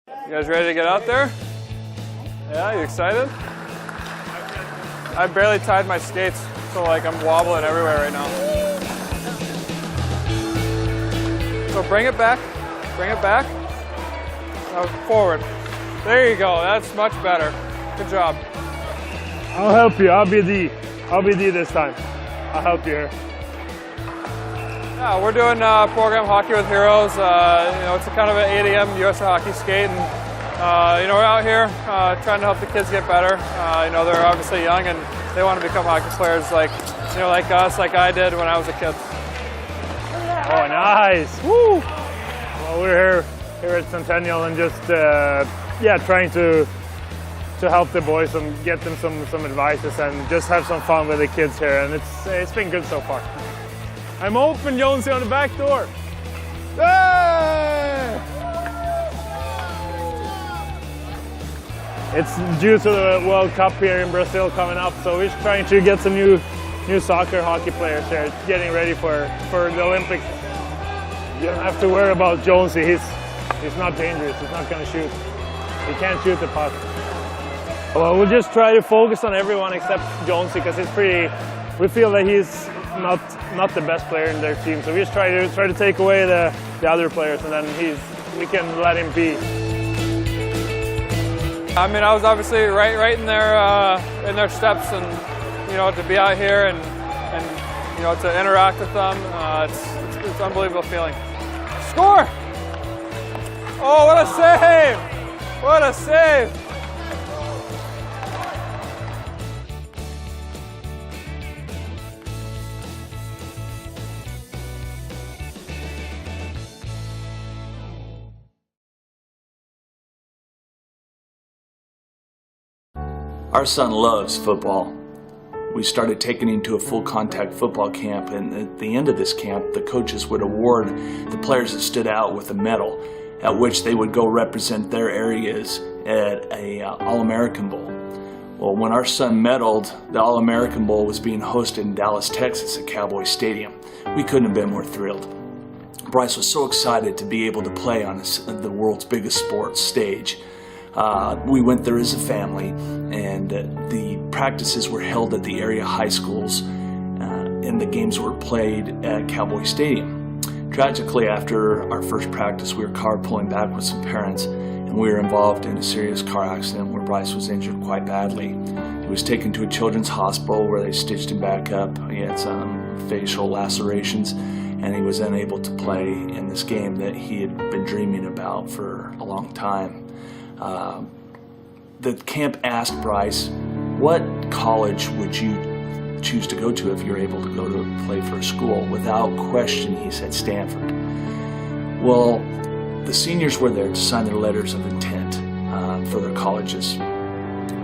You guys ready to get out there? Yeah, you excited? I barely tied my skates, so like I'm wobbling everywhere right now. So bring it back. Now forward. There you go, that's much better. Good job. I'll help you, I'll be D this time. I'll help you here. Yeah, we're doing program Hockey with Heroes. It's a kind of an 8 a.m. USA Hockey skate, and we're out here trying to help the kids get better. They're obviously young and they want to become hockey players like us, like I did when I was a kid. Oh, nice! Woo! Well, we're here at Centennial and just trying to help the boys and get them some advices and just have some fun with the kids here, and it's been good so far. I'm open, Jonesy, on the back door. Hey! It's due to the World Cup here in Brazil coming up, so we're trying to get some new soccer hockey players here, getting ready for the Olympics. You don't have to worry about Jonesy. He's not dangerous. He's not going to shoot. He can't shoot the puck. Well, we'll just try to focus on everyone except Jonesy, because we feel that he's not the best player in their team. So we just try to take away the other players, and then we can let him be. I mean, I was obviously right in their steps, and to be out here and to interact with them, it's an unbelievable feeling. Score! Oh, what a save! What a save! Our son loves football. We started taking him to a full contact football camp, and at the end of this camp, the coaches would award the players that stood out with a medal, at which they would go represent their areas at a All-American Bowl. Well, when our son medaled, the All-American Bowl was being hosted in Dallas, Texas at Cowboy Stadium. We couldn't have been more thrilled. Bryce was so excited to be able to play on the world's biggest sports stage. We went there as a family, and the practices were held at the area high schools, and the games were played at Cowboy Stadium. Tragically, after our first practice, we were carpooling back with some parents, and we were involved in a serious car accident where Bryce was injured quite badly. He was taken to a children's hospital where they stitched him back up. He had some facial lacerations, and he was unable to play in this game that he had been dreaming about for a long time. The camp asked Bryce, what college would you choose to go to if you're able to go to play for a school? Without question, he said Stanford. Well, the seniors were there to sign their letters of intent for their colleges.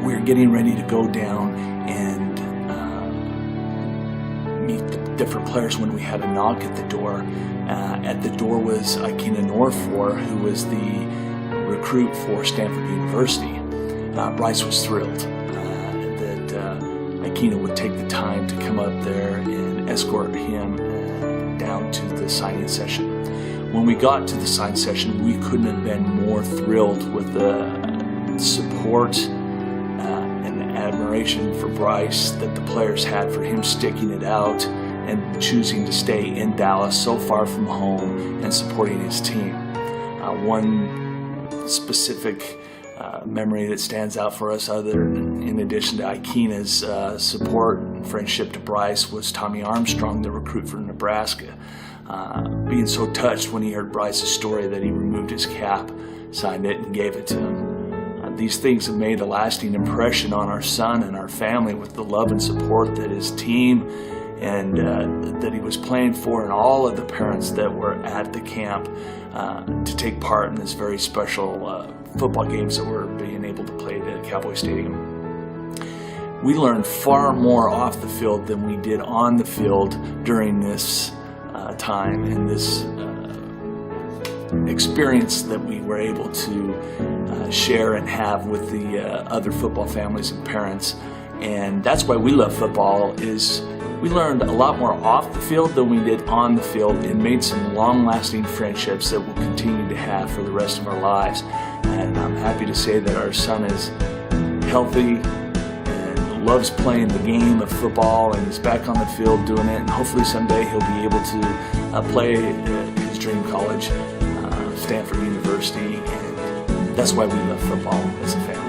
We were getting ready to go down and meet the different players when we had a knock at the door. At the door was Ikena Norfor, who was the recruit for Stanford University. Bryce was thrilled that Ikena would take the time to come up there and escort him down to the signing session. When we got to the sign session, we couldn't have been more thrilled with the support and the admiration for Bryce that the players had for him sticking it out and choosing to stay in Dallas so far from home and supporting his team. One specific memory that stands out for us, in addition to Ikena's support and friendship to Bryce, was Tommy Armstrong, the recruit from Nebraska, being so touched when he heard Bryce's story that he removed his cap, signed it, and gave it to him. These things have made a lasting impression on our son and our family with the love and support that his team and that he was playing for, and all of the parents that were at the camp to take part in this very special football games that were being able to play at Cowboy Stadium. We learned far more off the field than we did on the field during this time and this experience that we were able to share and have with the other football families and parents. And that's why we love football, is We learned a lot more off the field than we did on the field and made some long-lasting friendships that we'll continue to have for the rest of our lives. And I'm happy to say that our son is healthy and loves playing the game of football and is back on the field doing it. And hopefully someday he'll be able to play at his dream college, Stanford University. And that's why we love football as a family.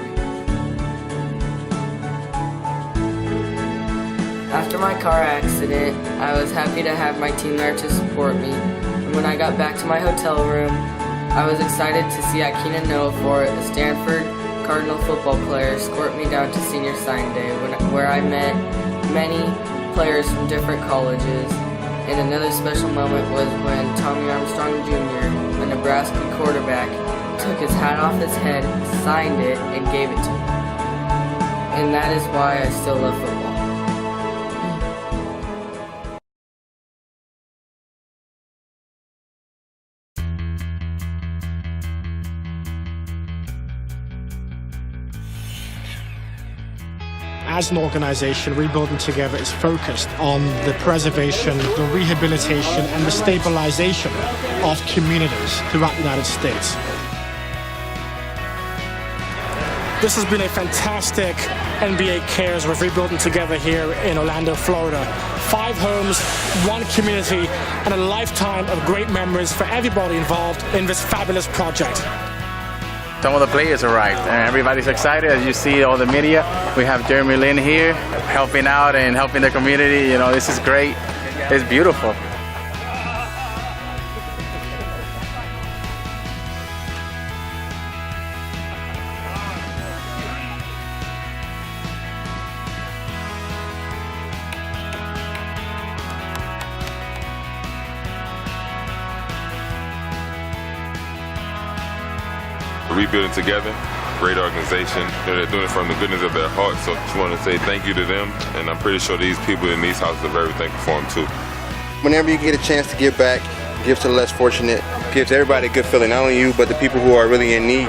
After my car accident, I was happy to have my team there to support me. And when I got back to my hotel room, I was excited to see Akina Noafor, a Stanford Cardinal football player, escort me down to senior sign day, where I met many players from different colleges. And another special moment was when Tommy Armstrong Jr., a Nebraska quarterback, took his hat off his head, signed it, and gave it to me. And that is why I still love football. As an organization, Rebuilding Together is focused on the preservation, the rehabilitation, and the stabilization of communities throughout the United States. This has been a fantastic NBA Cares with Rebuilding Together here in Orlando, Florida. 5 homes, 1 community, and a lifetime of great memories for everybody involved in this fabulous project. Some of the players arrived and everybody's excited. As you see all the media, we have Jeremy Lin here helping out and helping the community. You know, this is great. It's beautiful. Rebuilding Together, great organization. They're doing it from the goodness of their heart, so just want to say thank you to them, and I'm pretty sure these people in these houses are very thankful for them too. Whenever you get a chance to give back, give to the less fortunate, gives everybody a good feeling, not only you, but the people who are really in need.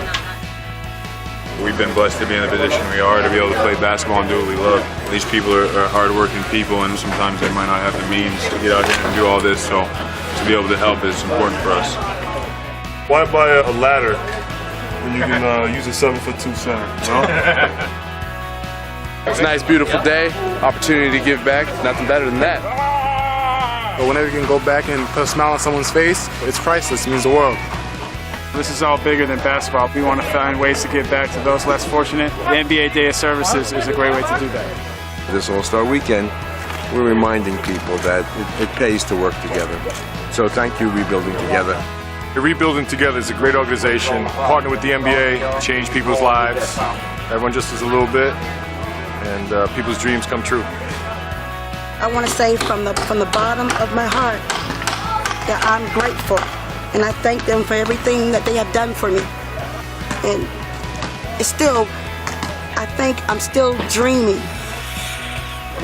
We've been blessed to be in the position we are, to be able to play basketball and do what we love. These people are hard-working people, and sometimes they might not have the means to get out here and do all this, so to be able to help is important for us. Why buy a ladder when you can use a 7'2" center? You know? It's a nice, beautiful day. Opportunity to give back. Nothing better than that. But whenever you can go back and put a smile on someone's face, it's priceless. It means the world. This is all bigger than basketball. We want to find ways to give back to those less fortunate. The NBA Day of Services is a great way to do that. This All-Star Weekend, we're reminding people that it pays to work together. So thank you, Rebuilding Together. Rebuilding Together is a great organization. Partner with the NBA, change people's lives. Everyone just does a little bit, and people's dreams come true. I want to say from the bottom of my heart that I'm grateful, and I thank them for everything that they have done for me. And it's still, I think I'm still dreaming.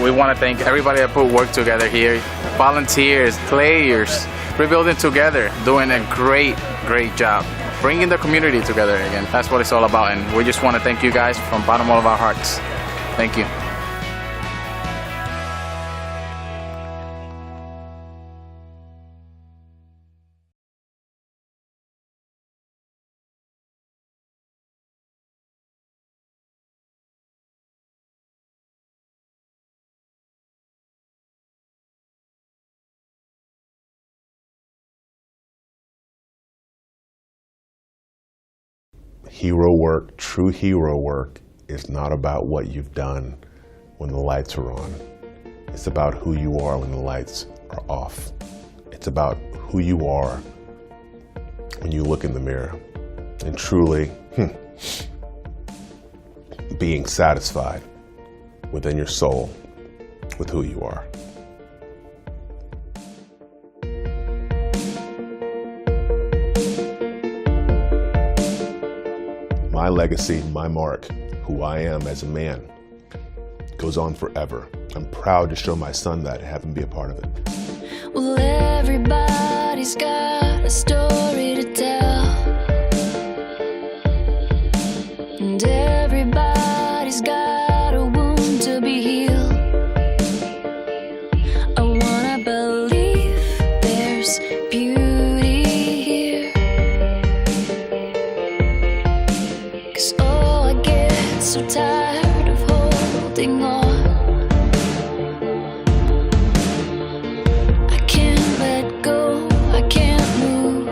We want to thank everybody that put work together here, volunteers, players, Rebuilding Together, doing a great job, bringing the community together again. That's what it's all about, and we just want to thank you guys from the bottom of our hearts. Thank you. Hero work, true hero work, is not about what you've done when the lights are on. It's about who you are when the lights are off. It's about who you are when you look in the mirror and truly being satisfied within your soul with who you are. My legacy, my mark, who I am as a man, goes on forever. I'm proud to show my son that and have him be a part of it. Well, everybody's got a story to tell, and everybody's got a wound to be healed. so tired of holding on. I can't let go, I can't move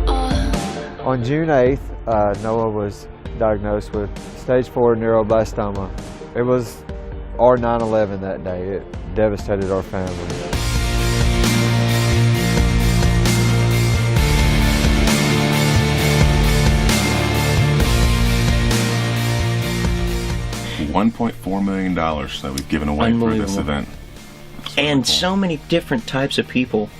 on. On June 8th, Noah was diagnosed with stage 4 neuroblastoma. It was our 9/11 that day. It devastated our family. $1.4 million that we've given away for this event. And so many different types of people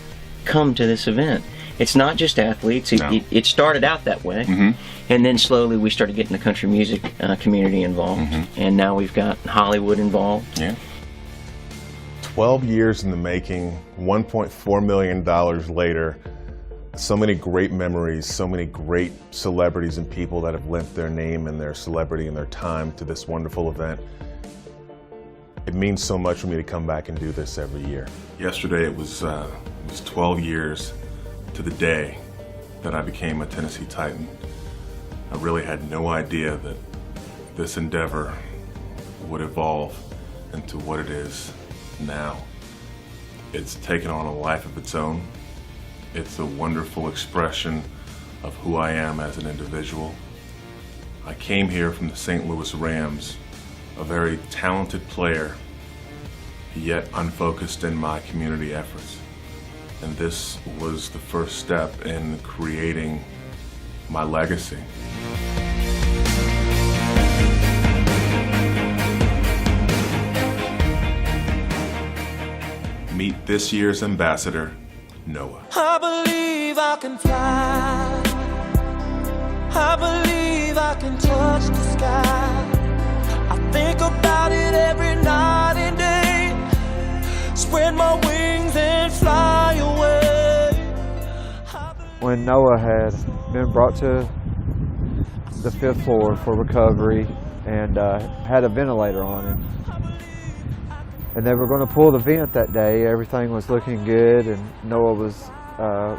come to this event. It's not just athletes. It started out that way, and then slowly we started getting the country music community involved, and now we've got Hollywood involved. Yeah. 12 years in the making, $1.4 million later, so many great memories, so many great celebrities and people that have lent their name and their celebrity and their time to this wonderful event. It means so much for me to come back and do this every year. Yesterday it was 12 years to the day that I became a Tennessee Titan. I really had no idea that this endeavor would evolve into what it is now. It's taken on a life of its own. It's a wonderful expression of who I am as an individual. I came here from the St. Louis Rams, a very talented player, yet unfocused in my community efforts. And this was the first step in creating my legacy. Meet this year's ambassador, Noah. I believe I can fly. I believe I can touch the sky. I think about it every night and day. Spread my wings and fly away. When Noah had been brought to the 5th floor for recovery and had a ventilator on him, and they were going to pull the vent that day. Everything was looking good and Noah was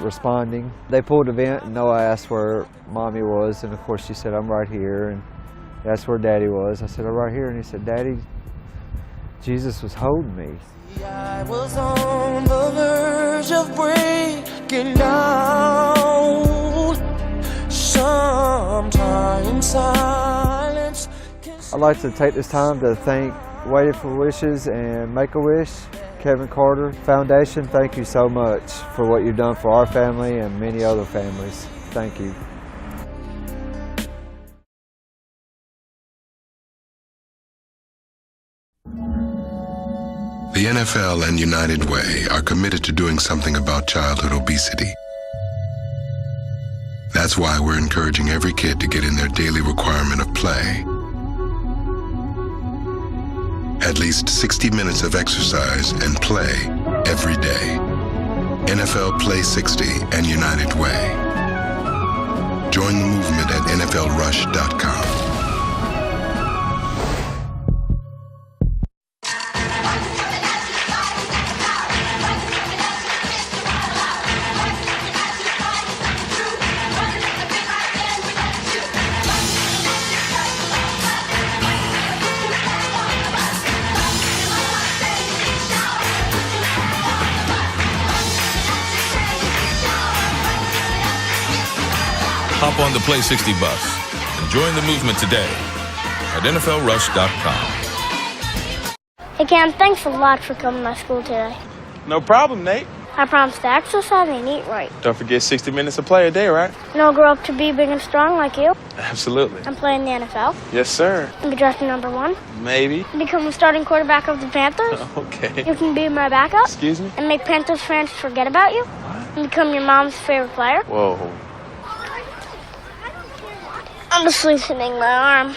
responding. They pulled the vent and Noah asked where Mommy was, and of course she said, "I'm right here." And that's where Daddy was. I said, "I'm right here." And he said, "Daddy, Jesus was holding me." I was on the verge of breaking down. Sometimes silence. I'd like to take this time to thank Waiting for Wishes and Make-A-Wish, Kevin Carter Foundation. Thank you so much for what you've done for our family and many other families. Thank you. The NFL and United Way are committed to doing something about childhood obesity. That's why we're encouraging every kid to get in their daily requirement of play. At least 60 minutes of exercise and play every day. NFL Play 60 and United Way. Join the movement at NFLRush.com. Hop on the Play 60 bus and join the movement today at NFLRush.com. Hey Cam, thanks a lot for coming to my school today. No problem, Nate. I promise to exercise and eat right. Don't forget 60 minutes of play a day, right? And I'll grow up to be big and strong like you. Absolutely. And play in the NFL. Yes, sir. And be drafted #1. Maybe. Become the starting quarterback of the Panthers. Okay. You can be my backup. Excuse me? And make Panthers fans forget about you. And become your mom's favorite player. Whoa. I'm just loosening my arm.